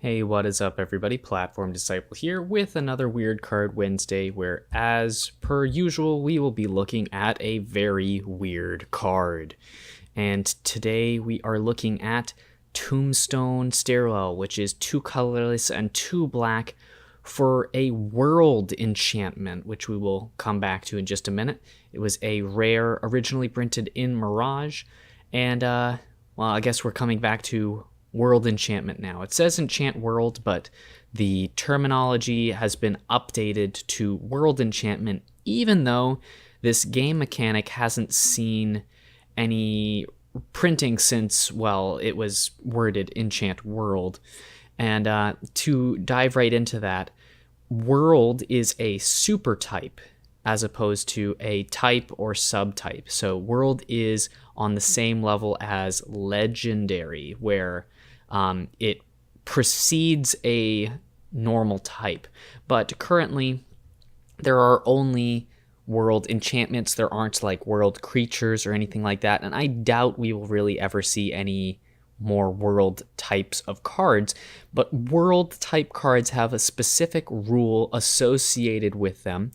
Hey, what is up, everybody? Platform Disciple here with another Weird Card Wednesday, where, as per usual, we will be looking at a very weird card. And today we are looking at Tombstone Stairwell, which is 2 colorless and 2 black for a world enchantment, which we will come back to in just a minute. It was a rare, originally printed in Mirage, and, well, I guess we're coming back to world enchantment now. It says enchant world, but the terminology has been updated to world enchantment, even though this game mechanic hasn't seen any printing since, well, it was worded enchant world. And to dive right into that, world is a super type as opposed to a type or subtype. So world is on the same level as legendary, where it precedes a normal type. But currently, there are only world enchantments. There aren't like world creatures or anything like that. And I doubt we will really ever see any more world types of cards. But world type cards have a specific rule associated with them,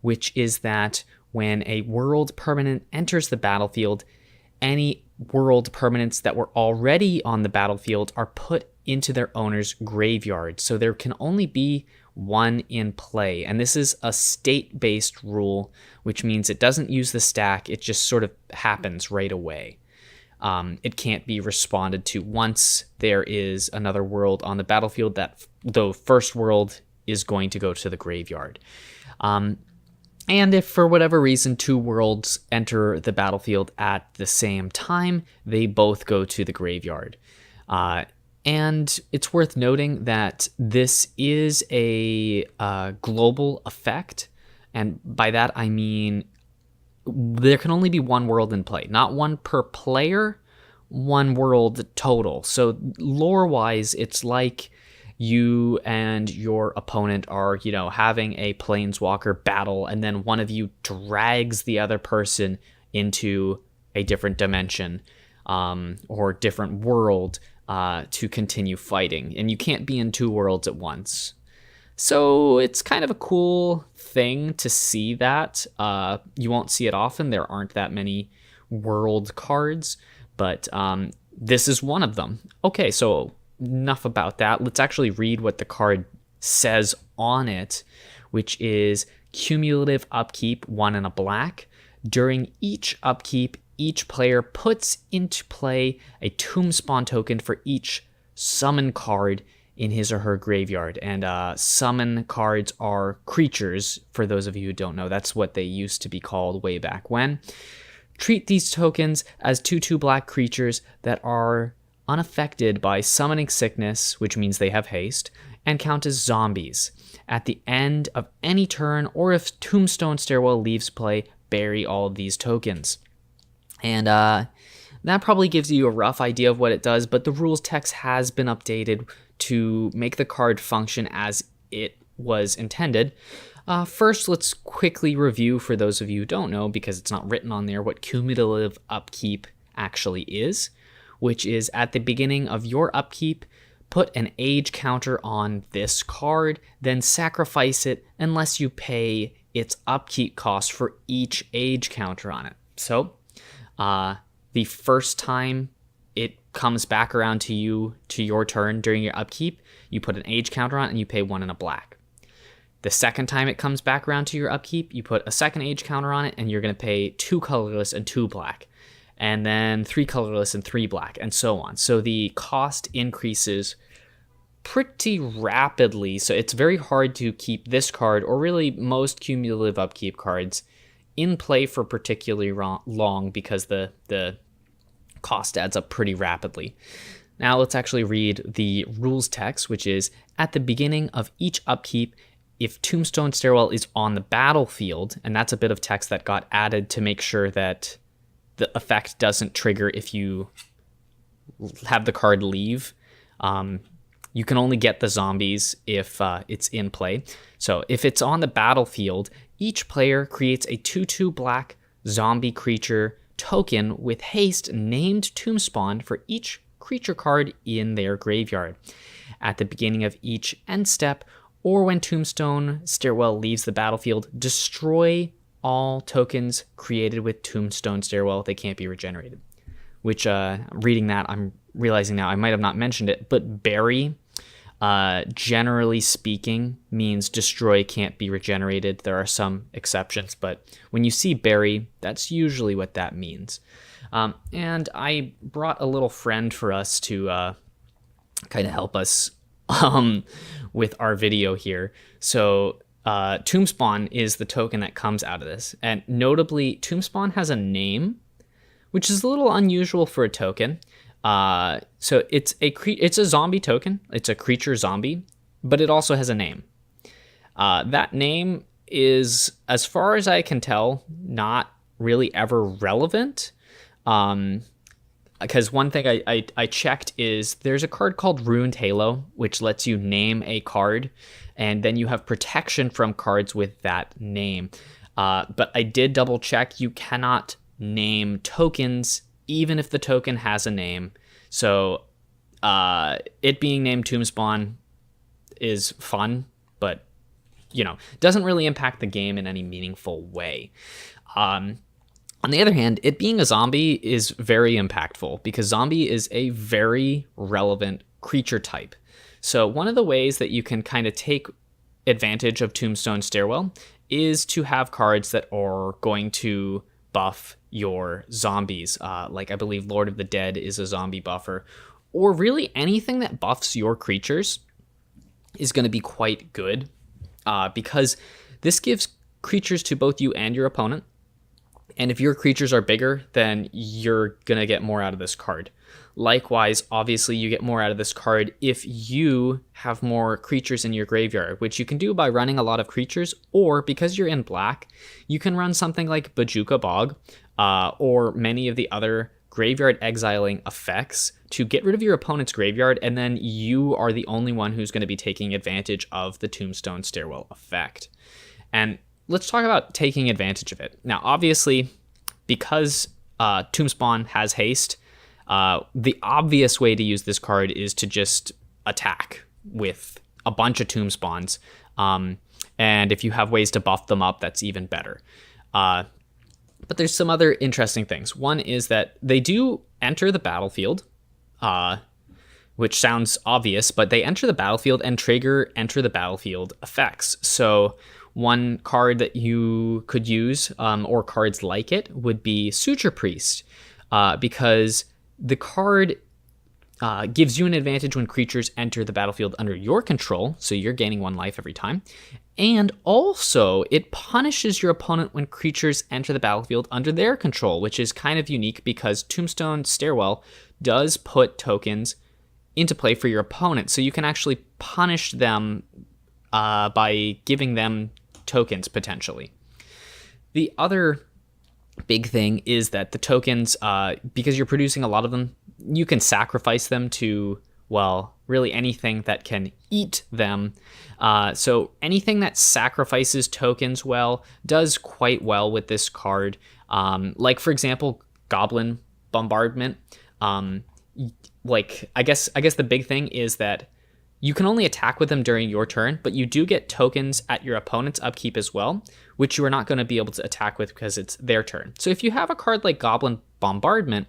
which is that when a world permanent enters the battlefield, any world permanents that were already on the battlefield are put into their owner's graveyard. So there can only be one in play. And this is a state-based rule, which means it doesn't use the stack. It just sort of happens right away. It can't be responded to once there is another world on the battlefield. That the first world is going to go to the graveyard. And if for whatever reason 2 worlds enter the battlefield at the same time, they both go to the graveyard. And it's worth noting that this is a global effect. And by that, I mean there can only be 1 world in play. Not 1 per player, 1 world total. So lore-wise, it's like you and your opponent are, having a planeswalker battle, and then one of you drags the other person into a different dimension or different world to continue fighting. And you can't be in 2 worlds at once. So it's kind of a cool thing to see that. You won't see it often. There aren't that many world cards, but this is one of them. Okay, so enough about that. Let's actually read what the card says on it, which is cumulative upkeep, 1 and a black. During each upkeep, each player puts into play a Tombspawn token for each summon card in his or her graveyard. And summon cards are creatures, for those of you who don't know. That's what they used to be called way back when. Treat these tokens as 2/2 black creatures that are unaffected by summoning sickness, which means they have haste, and count as zombies. At the end of any turn, or if Tombstone Stairwell leaves play, bury all of these tokens. And that probably gives you a rough idea of what it does, but the rules text has been updated to make the card function as it was intended. First, let's quickly review, for those of you who don't know, because it's not written on there, what cumulative upkeep actually is, which is at the beginning of your upkeep, put an age counter on this card, then sacrifice it unless you pay its upkeep cost for each age counter on it. So, the first time it comes back around to you, to your turn during your upkeep, you put an age counter on it and you pay 1 and a black. The second time it comes back around to your upkeep, you put a second age counter on it and you're going to pay 2 colorless and 2 black. And then 3 colorless and 3 black, and so on. So the cost increases pretty rapidly. So it's very hard to keep this card, or really most cumulative upkeep cards, in play for particularly long, because the cost adds up pretty rapidly. Now let's actually read the rules text, which is at the beginning of each upkeep, if Tombstone Stairwell is on the battlefield, and that's a bit of text that got added to make sure that the effect doesn't trigger if you have the card leave. You can only get the zombies if it's in play. So if it's on the battlefield, each player creates a 2/2 black zombie creature token with haste named Tombspawn for each creature card in their graveyard. at the beginning of each end step or when Tombstone Stairwell leaves the battlefield, destroy all tokens created with Tombstone Stairwell. They can't be regenerated. Which, reading that, I'm realizing now I might have not mentioned it, but bury, generally speaking, means destroy can't be regenerated. There are some exceptions, but when you see bury, that's usually what that means. And I brought a little friend for us to kind of help us with our video here. So Tombspawn is the token that comes out of this. And notably, Tombspawn has a name, which is a little unusual for a token. So it's a zombie token. It's a creature zombie, but it also has a name. That name is, as far as I can tell, not really ever relevant. Because one thing I checked is there's a card called Ruined Halo, which lets you name a card, and then you have protection from cards with that name. But I did double check. You cannot name tokens even if the token has a name. So it being named Tombspawn is fun, but doesn't really impact the game in any meaningful way. On the other hand, it being a zombie is very impactful because zombie is a very relevant creature type. So one of the ways that you can kind of take advantage of Tombstone Stairwell is to have cards that are going to buff your zombies. Like I believe Lord of the Dead is a zombie buffer, or really anything that buffs your creatures is going to be quite good because this gives creatures to both you and your opponent. And if your creatures are bigger, then you're going to get more out of this card. Likewise, obviously, you get more out of this card if you have more creatures in your graveyard, which you can do by running a lot of creatures, or because you're in black, you can run something like Bojuka Bog or many of the other graveyard exiling effects to get rid of your opponent's graveyard, and then you are the only one who's going to be taking advantage of the Tombstone Stairwell effect. And let's talk about taking advantage of it. Now, obviously, because Tombspawn has haste, the obvious way to use this card is to just attack with a bunch of Tombspawns. And if you have ways to buff them up, that's even better. But there's some other interesting things. One is that they do enter the battlefield, which sounds obvious, but they enter the battlefield and trigger enter the battlefield effects. So one card that you could use, or cards like it, would be Suture Priest, because the card gives you an advantage when creatures enter the battlefield under your control, so you're gaining 1 life every time. And also, it punishes your opponent when creatures enter the battlefield under their control, which is kind of unique because Tombstone Stairwell does put tokens into play for your opponent, so you can actually punish them by giving them tokens, potentially. The other big thing is that the tokens, because you're producing a lot of them, you can sacrifice them to, well, really anything that can eat them. So anything that sacrifices tokens does quite well with this card. Like, for example, Goblin Bombardment. I guess the big thing is that you can only attack with them during your turn, but you do get tokens at your opponent's upkeep as well, which you are not going to be able to attack with because it's their turn. So if you have a card like Goblin Bombardment,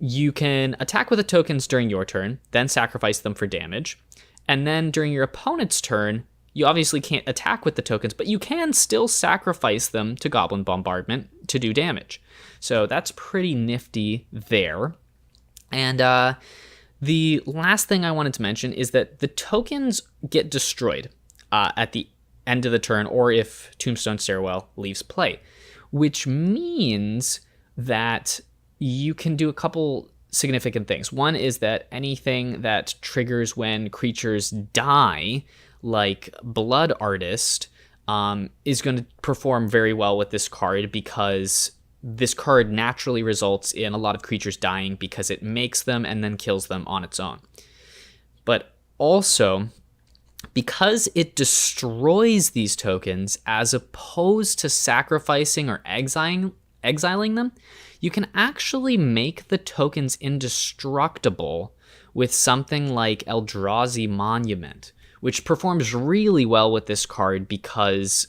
you can attack with the tokens during your turn, then sacrifice them for damage. And then during your opponent's turn, you obviously can't attack with the tokens, but you can still sacrifice them to Goblin Bombardment to do damage. So that's pretty nifty there. And the last thing I wanted to mention is that the tokens get destroyed at the end of the turn, or if Tombstone Stairwell leaves play, which means that you can do a couple significant things. One is that anything that triggers when creatures die, like Blood Artist, is going to perform very well with this card because this card naturally results in a lot of creatures dying because it makes them and then kills them on its own. But also, because it destroys these tokens as opposed to sacrificing or exiling them, you can actually make the tokens indestructible with something like Eldrazi Monument, which performs really well with this card because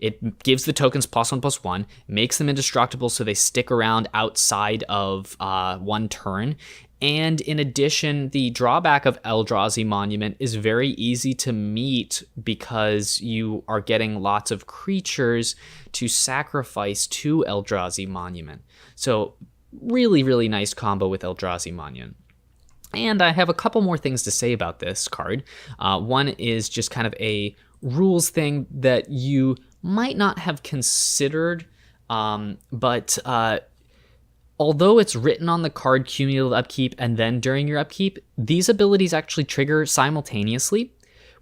it gives the tokens +1/+1, makes them indestructible so they stick around outside of 1 turn. And in addition, the drawback of Eldrazi Monument is very easy to meet because you are getting lots of creatures to sacrifice to Eldrazi Monument. So really, really nice combo with Eldrazi Monument. And I have a couple more things to say about this card. One is just kind of a rules thing that you might not have considered, but although it's written on the card cumulative upkeep and then during your upkeep, these abilities actually trigger simultaneously,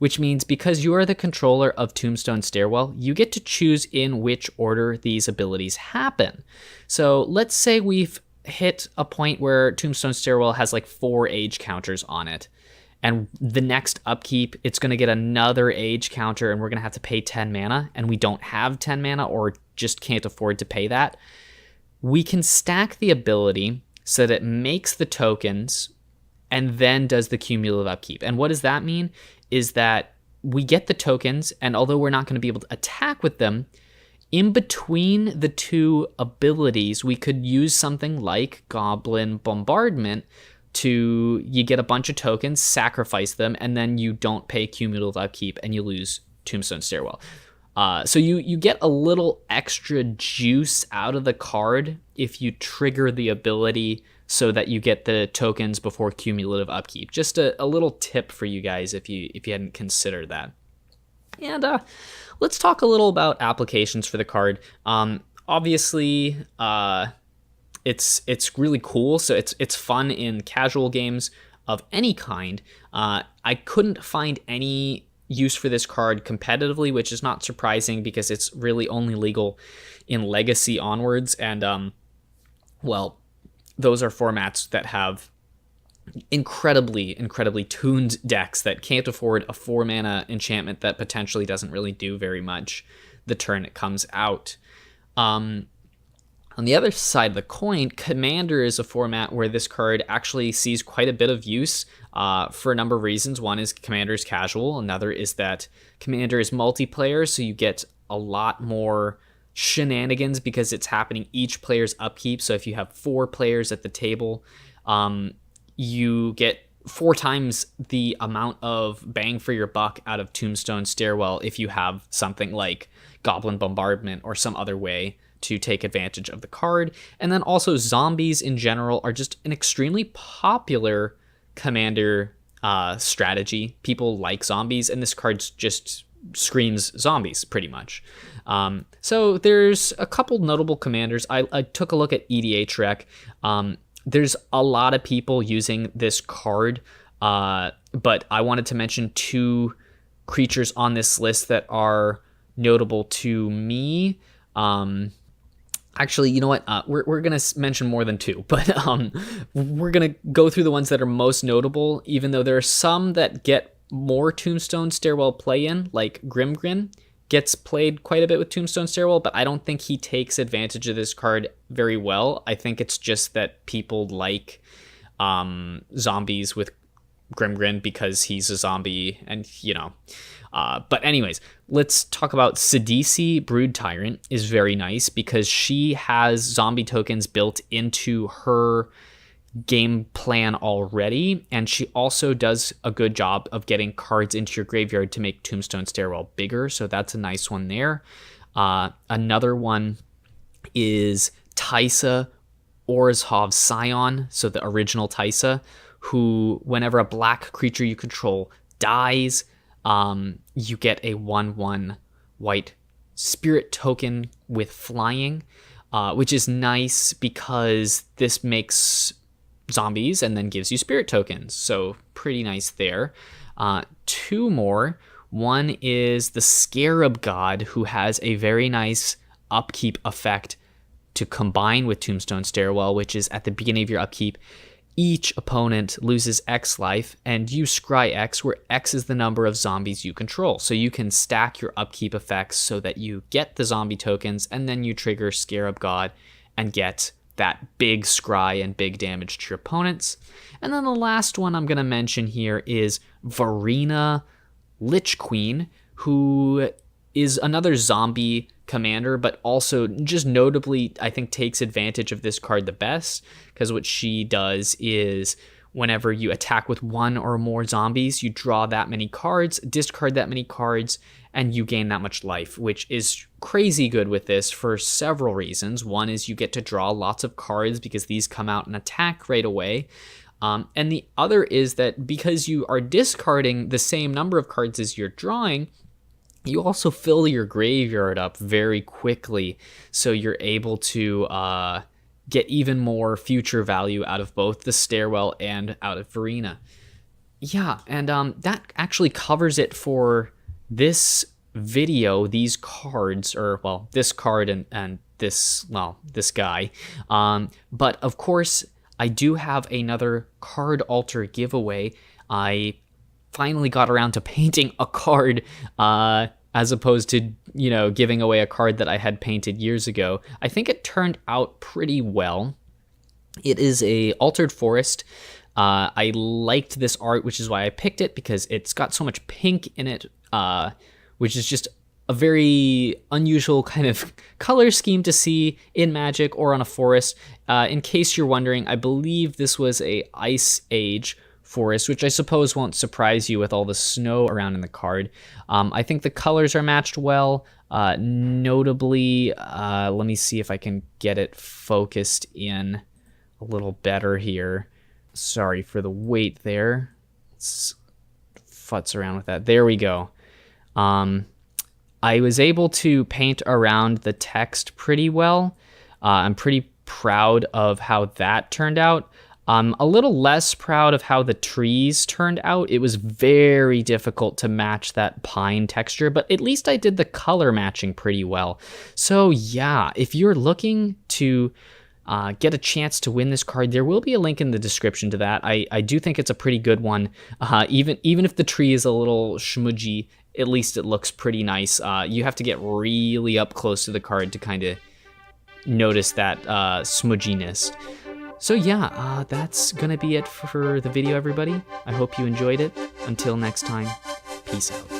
which means because you are the controller of Tombstone Stairwell, you get to choose in which order these abilities happen. So let's say we've hit a point where Tombstone Stairwell has like 4 age counters on it. And the next upkeep, it's going to get another age counter and we're going to have to pay 10 mana and we don't have 10 mana or just can't afford to pay that. We can stack the ability so that it makes the tokens and then does the cumulative upkeep. And what does that mean is that we get the tokens, and although we're not going to be able to attack with them, in between the 2 abilities, we could use something like Goblin Bombardment you get a bunch of tokens, sacrifice them, and then you don't pay cumulative upkeep and you lose Tombstone Stairwell. So you get a little extra juice out of the card if you trigger the ability so that you get the tokens before cumulative upkeep. Just a little tip for you guys if you hadn't considered that. And let's talk a little about applications for the card. Obviously, it's really cool. So it's fun in casual games of any kind. I couldn't find any use for this card competitively, which is not surprising because it's really only legal in Legacy onwards. And, well, those are formats that have incredibly tuned decks that can't afford a 4-mana enchantment that potentially doesn't really do very much the turn it comes out. On the other side of the coin, Commander is a format where this card actually sees quite a bit of use for a number of reasons. One is Commander is casual. Another is that Commander is multiplayer, so you get a lot more shenanigans because it's happening each player's upkeep. So if you have 4 players at the table, you get 4 times the amount of bang for your buck out of Tombstone Stairwell if you have something like Goblin Bombardment or some other way to take advantage of the card. And then also zombies in general are just an extremely popular Commander strategy. People like zombies, and this card just screams zombies pretty much. So there's a couple notable commanders. I took a look at EDHREC. There's a lot of people using this card, but I wanted to mention 2 creatures on this list that are notable to me. Actually, you know what? We're going to mention more than 2, but we're going to go through the ones that are most notable, even though there are some that get more Tombstone Stairwell play in, like Grimgrin gets played quite a bit with Tombstone Stairwell, but I don't think he takes advantage of this card very well. I think it's just that people like zombies with Grimgrin because he's a zombie and, you know. But anyways, let's talk about Sidisi Brood Tyrant is very nice because she has zombie tokens built into her game plan already, and she also does a good job of getting cards into your graveyard to make Tombstone Stairwell bigger, so that's a nice one there. Another one is Taisa Orzhov Scion, so the original Taisa, who whenever a black creature you control dies, you get a 1/1 white spirit token with flying, which is nice because this makes zombies and then gives you spirit tokens. So pretty nice there. 2 more. One is the Scarab God, who has a very nice upkeep effect to combine with Tombstone Stairwell, which is at the beginning of your upkeep, each opponent loses X life, and you scry X, where X is the number of zombies you control. So you can stack your upkeep effects so that you get the zombie tokens, and then you trigger Scarab God and get that big scry and big damage to your opponents. And then the last one I'm going to mention here is Varina Lich Queen, who is another zombie commander, but also just notably, I think, takes advantage of this card the best, because what she does is whenever you attack with one or more zombies, you draw that many cards, discard that many cards, and you gain that much life, which is crazy good with this for several reasons. One is you get to draw lots of cards because these come out and attack right away. And the other is that because you are discarding the same number of cards as you're drawing, you also fill your graveyard up very quickly, so you're able to get even more future value out of both the Stairwell and out of Varina. Yeah, and that actually covers it for this video. These cards, or well, this card and this, well, this guy. But of course, I do have another card altar giveaway. I finally got around to painting a card, as opposed to, you know, giving away a card that I had painted years ago. I think it turned out pretty well. It is a Altered Forest. I liked this art, which is why I picked it, because it's got so much pink in it, which is just a very unusual kind of color scheme to see in Magic or on a forest. In case you're wondering, I believe this was a Ice Age forest, which I suppose won't surprise you with all the snow around in the card. I think the colors are matched well. Notably, let me see if I can get it focused in a little better here. Sorry for the wait there. Let's futz around with that. There we go. I was able to paint around the text pretty well. I'm pretty proud of how that turned out. I'm a little less proud of how the trees turned out. It was very difficult to match that pine texture, but at least I did the color matching pretty well. So yeah, if you're looking to get a chance to win this card, there will be a link in the description to that. I do think it's a pretty good one. Even if the tree is a little schmudgy, at least it looks pretty nice. You have to get really up close to the card to kind of notice that smudginess. So yeah, that's gonna be it for the video, everybody. I hope you enjoyed it. Until next time, peace out.